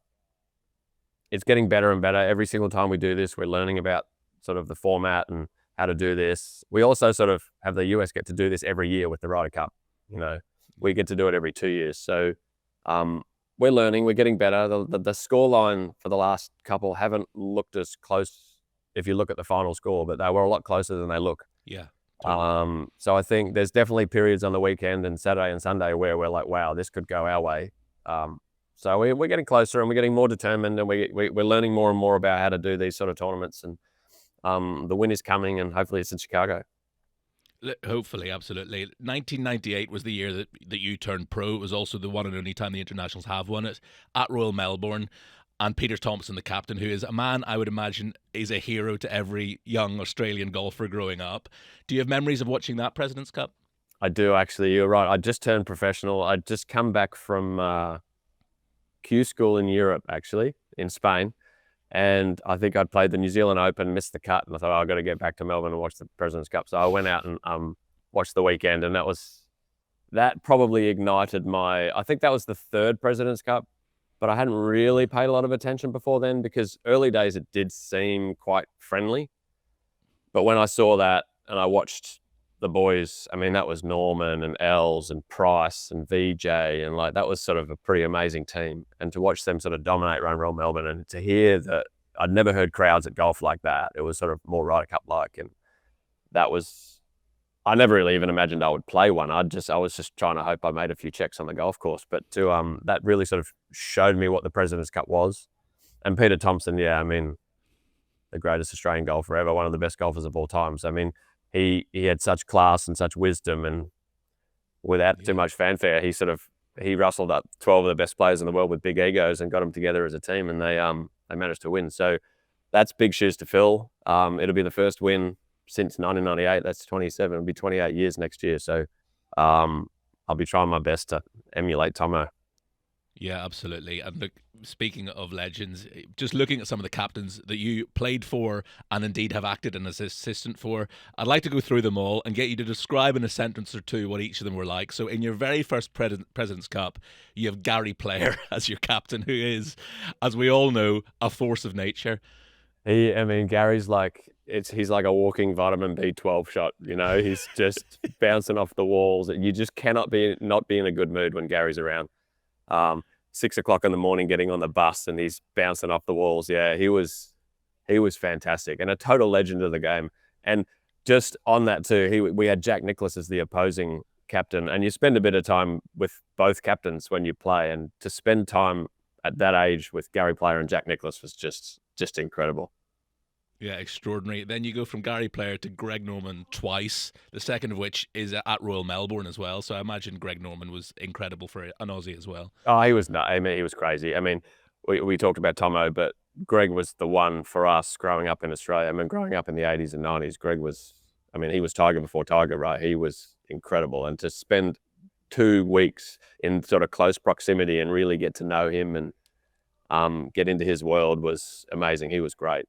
getting better and better. Every single time we do this, we're learning about sort of the format and how to do this. We also sort of have the US get to do this every year with the Ryder Cup. You know, we get to do it every 2 years. So we're learning, we're getting better. The scoreline for the last couple haven't looked as close if you look at the final score, but they were a lot closer than they look.
Yeah.
So I think there's definitely periods on the weekend and Saturday and Sunday where we're like, wow, this could go our way. So we're getting closer and we're getting more determined, and we're learning more and more about how to do these sort of tournaments. And the win is coming, and hopefully it's in Chicago.
Hopefully, absolutely. 1998 was the year that you turned pro. It was also the one and only time the internationals have won it at Royal Melbourne. And Peter Thompson, the captain, who is a man I would imagine is a hero to every young Australian golfer growing up. Do you have memories of watching that President's Cup?
I do, actually. You're right. I just turned professional. I'd just come back from Q school in Europe, actually, in Spain. And I think I'd played the New Zealand Open, missed the cut, and I thought, I've got to get back to Melbourne and watch the President's Cup. So I went out and watched the weekend, and that probably ignited I think that was the 3rd President's Cup. But I hadn't really paid a lot of attention before then, because early days it did seem quite friendly. But when I saw that and I watched the boys, I mean, that was Norman and Els and Price and VJ, and like that was sort of a pretty amazing team. And to watch them sort of dominate around Royal Melbourne, and to hear that, I'd never heard crowds at golf like that. It was sort of more Ryder Cup like, and I never really even imagined I would play one. I was just trying to hope I made a few checks on the golf course. But that really sort of showed me what the President's Cup was. And Peter Thompson, yeah, I mean, the greatest Australian golfer ever, one of the best golfers of all time. So, I mean, he had such class and such wisdom, and without too much fanfare, he rustled up 12 of the best players in the world with big egos and got them together as a team, and they managed to win. So that's big shoes to fill. It'll be the first win since 1998. That's 27. It'll be 28 years next year. So I'll be trying my best to emulate Tomo.
Yeah, absolutely. And look, speaking of legends, just looking at some of the captains that you played for and indeed have acted as an assistant for, I'd like to go through them all and get you to describe in a sentence or two what each of them were like. So in your very first President's Cup, you have Gary Player as your captain, who is, as we all know, a force of nature.
Gary's like, he's like a walking vitamin B12 shot, you know. He's just bouncing off the walls. You just cannot not be in a good mood when Gary's around. 6 o'clock in the morning, getting on the bus, and he's bouncing off the walls. Yeah, he was fantastic and a total legend of the game. And just on that too, we had Jack Nicklaus as the opposing captain, and you spend a bit of time with both captains when you play, and to spend time at that age with Gary Player and Jack Nicklaus was just incredible.
Yeah, extraordinary. Then you go from Gary Player to Greg Norman twice, the second of which is at Royal Melbourne as well. So I imagine Greg Norman was incredible for an Aussie as well.
Oh, he was he was crazy. I mean, we talked about Tomo, but Greg was the one for us growing up in Australia. I mean, growing up in the 80s and 90s, Greg was, I mean, he was Tiger before Tiger, right? He was incredible. And to spend 2 weeks in sort of close proximity and really get to know him and get into his world was amazing. He was great.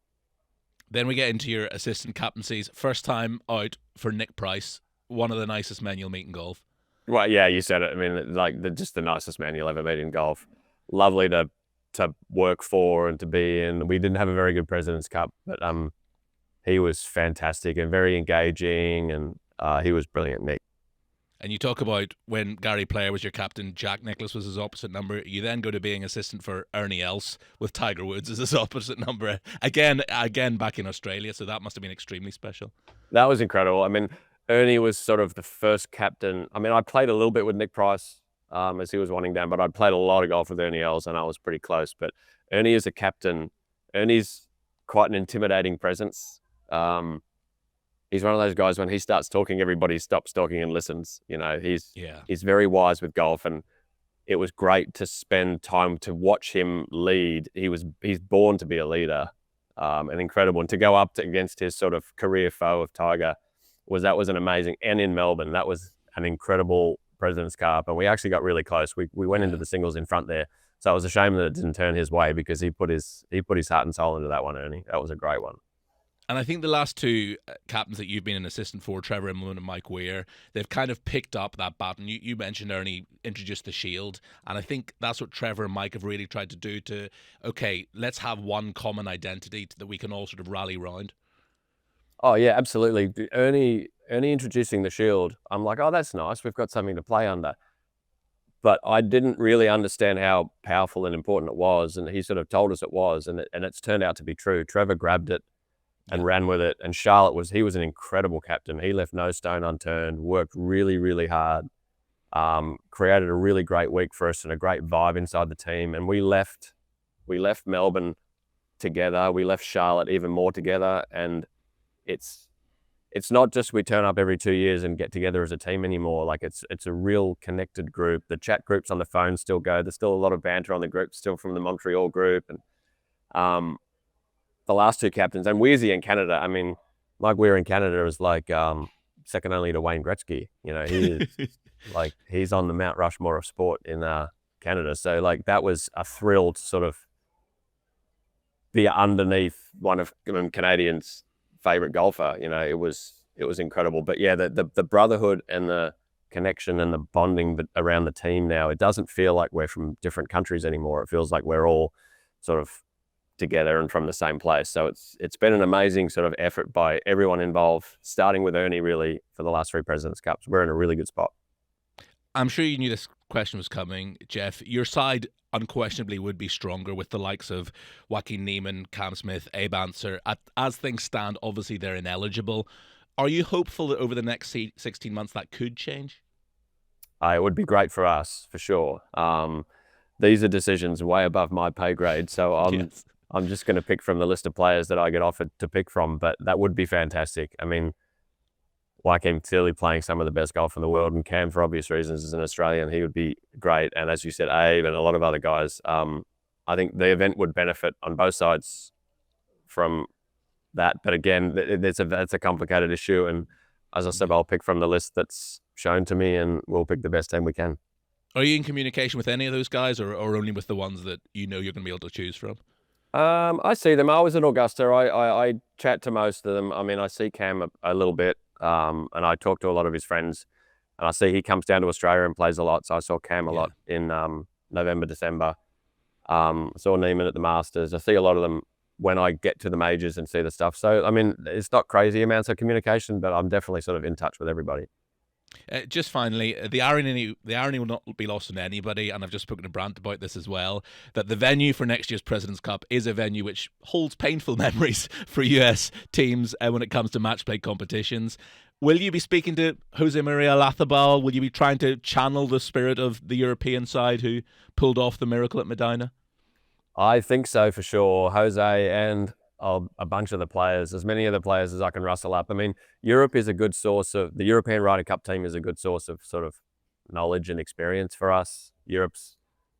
Then we get into your assistant captaincies. First time out for Nick Price, one of the nicest men you'll meet in golf.
Well, yeah, you said it. I mean, like just the nicest man you'll ever meet in golf. Lovely to work for and to be in. We didn't have a very good President's Cup, but he was fantastic and very engaging, and he was brilliant, Nick.
And you talk about when Gary Player was your captain, Jack Nicklaus was his opposite number. You then go to being assistant for Ernie Els with Tiger Woods as his opposite number. Again back in Australia, so that must have been extremely special.
That was incredible. I mean, Ernie was sort of the first captain. I mean, I played a little bit with Nick Price as he was winding down, but I'd played a lot of golf with Ernie Els and I was pretty close. But Ernie is a captain. Ernie's quite an intimidating presence. He's one of those guys, when he starts talking, everybody stops talking and listens. You know, he's very wise with golf, and it was great to spend time to watch him lead. He's born to be a leader, and incredible. And to go up against his sort of career foe of Tiger was an amazing. And in Melbourne, that was an incredible President's Cup, and we actually got really close. We went into the singles in front there, so it was a shame that it didn't turn his way, because he put his heart and soul into that one, Ernie. That was a great one.
And I think the last two captains that you've been an assistant for, Trevor Immelman and Mike Weir, they've kind of picked up that baton. You mentioned Ernie introduced the Shield, and I think that's what Trevor and Mike have really tried to do to, okay, let's have one common identity that we can all sort of rally around.
Oh, yeah, absolutely. Ernie introducing the Shield, I'm like, oh, that's nice. We've got something to play under. But I didn't really understand how powerful and important it was, and he sort of told us it was, and it's turned out to be true. Trevor grabbed it and ran with it. And Charlotte he was an incredible captain. He left no stone unturned, worked really, really hard, created a really great week for us and a great vibe inside the team. And we left Melbourne together. We left Charlotte even more together. And it's not just we turn up every 2 years and get together as a team anymore. Like it's a real connected group. The chat groups on the phone still go. There's still a lot of banter on the group, still from the Montreal group. And the last two captains, and Weersy in Canada, I mean, Mike Weir in Canada is like second only to Wayne Gretzky. You know, he is like, he's on the Mount Rushmore of sport in Canada. So like that was a thrill to sort of be underneath one of Canadians' favorite golfer. You know, it was incredible. But yeah, the brotherhood and the connection and the bonding around the team now, it doesn't feel like we're from different countries anymore. It feels like we're all sort of together and from the same place. So it's been an amazing sort of effort by everyone involved, starting with Ernie really for the last 3 President's Cups. We're in a really good spot.
I'm sure you knew this question was coming, Geoff. Your side unquestionably would be stronger with the likes of Joaquin Niemann, Cam Smith, Abe Ancer. As things stand, obviously they're ineligible. Are you hopeful that over the next 16 months that could change?
It would be great for us, for sure. These are decisions way above my pay grade, so I'm just going to pick from the list of players that I get offered to pick from, but that would be fantastic. I mean, Joaquin clearly playing some of the best golf in the world, and Cam, for obvious reasons, is an Australian. He would be great. And as you said, Abe and a lot of other guys, I think the event would benefit on both sides from that. But again, it's a complicated issue. And as I said, I'll pick from the list that's shown to me, and we'll pick the best team we can.
Are you in communication with any of those guys, or only with the ones that you know you're going to be able to choose from?
I see them. I was at Augusta. I chat to most of them. I mean, I see Cam a little bit, and I talk to a lot of his friends. And I see he comes down to Australia and plays a lot. So I saw Cam a lot in November, December. I saw Niemann at the Masters. I see a lot of them when I get to the majors and see the stuff. So, I mean, it's not crazy amounts of communication, but I'm definitely sort of in touch with everybody.
Just finally, the irony will not be lost on anybody, and I've just spoken to Brandt about this as well, that the venue for next year's President's Cup is a venue which holds painful memories for US teams when it comes to match play competitions. Will you be speaking to Jose Maria Olazabal? Will you be trying to channel the spirit of the European side who pulled off the miracle at Medinah?
I think so for sure. Jose and a bunch of the players, as many of the players as I can rustle up. I mean, Europe is a good source of, the European Ryder Cup team is a good source of sort of knowledge and experience for us. Europe's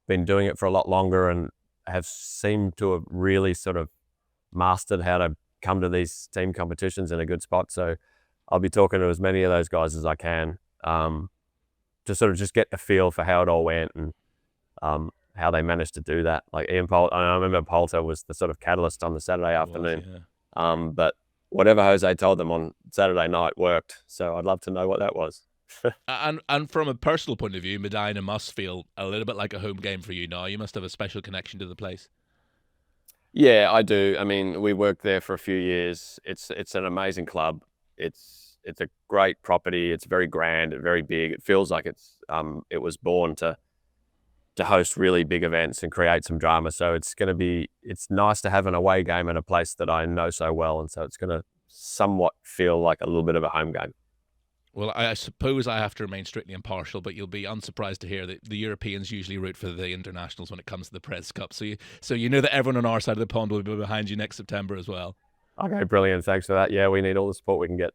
been doing it for a lot longer and have seemed to have really sort of mastered how to come to these team competitions in a good spot. So I'll be talking to as many of those guys as I can to sort of just get a feel for how it all went and how they managed to do that. Like Ian Poulter, I remember Poulter was the sort of catalyst on the Saturday afternoon. But whatever Jose told them on Saturday night worked. So I'd love to know what that was.
and from a personal point of view, Medinah must feel a little bit like a home game for you now. You must have a special connection to the place.
Yeah, I do. I mean, we worked there for a few years. It's an amazing club. It's a great property. It's very grand and very big. It feels like it was born to host really big events and create some drama. So it's nice to have an away game at a place that I know so well. And so it's going to somewhat feel like a little bit of a home game.
Well, I suppose I have to remain strictly impartial, but you'll be unsurprised to hear that the Europeans usually root for the internationals when it comes to the Preds Cup. So you know that everyone on our side of the pond will be behind you next September as well.
Okay, brilliant. Thanks for that. Yeah, we need all the support we can get.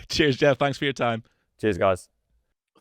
Cheers, Geoff. Thanks for your time.
Cheers, guys.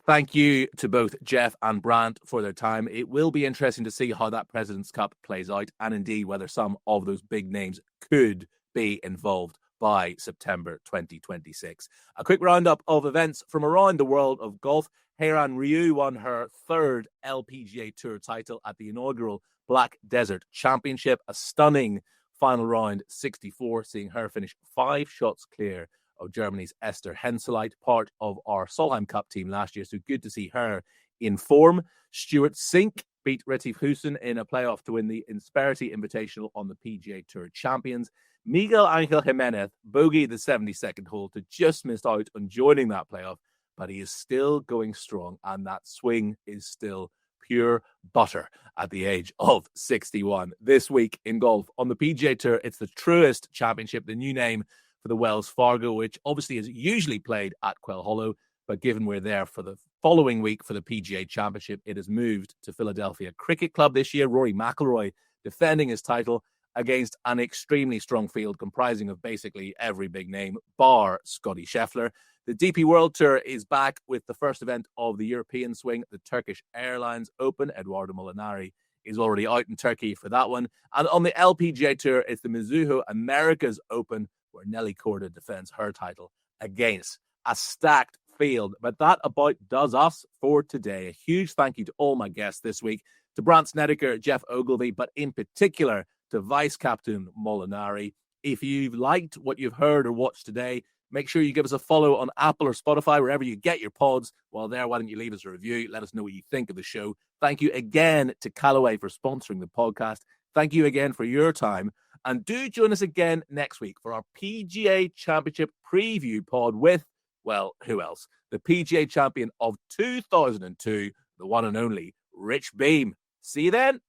Thank you to both Geoff and Brandt for their time. It will be interesting to see how that President's Cup plays out, and indeed whether some of those big names could be involved by September 2026. A quick roundup of events from around the world of golf. Heiran Ryu won her third LPGA Tour title at the inaugural Black Desert Championship. A stunning final round 64, seeing her finish 5 shots clear of Germany's Esther Henseleit, part of our Solheim Cup team last year. So good to see her in form. Stuart Sink beat Retief Hussein in a playoff to win the Insperity Invitational on the PGA Tour Champions. Miguel Angel Jimenez bogeyed the 72nd hole to just miss out on joining that playoff, but he is still going strong, and that swing is still pure butter at the age of 61. This week in golf on the PGA Tour, it's the Truist Championship, the new name for the Wells Fargo, which obviously is usually played at Quail Hollow, but given we're there for the following week for the PGA Championship, it has moved to Philadelphia Cricket Club this year. Rory McIlroy defending his title against an extremely strong field comprising of basically every big name, bar Scotty Scheffler. The DP World Tour is back with the first event of the European swing, the Turkish Airlines Open. Edoardo Molinari is already out in Turkey for that one. And on the LPGA Tour, it's the Mizuho Americas Open, where Nelly Korda defends her title against a stacked field. But that about does us for today. A huge thank you to all my guests this week, to Brandt Snedeker, Geoff Ogilvy, but in particular to Vice Captain Molinari. If you've liked what you've heard or watched today, make sure you give us a follow on Apple or Spotify, wherever you get your pods. While there, why don't you leave us a review? Let us know what you think of the show. Thank you again to Callaway for sponsoring the podcast. Thank you again for your time. And do join us again next week for our PGA Championship preview pod with, well, who else? The PGA champion of 2002, the one and only Rich Beem. See you then.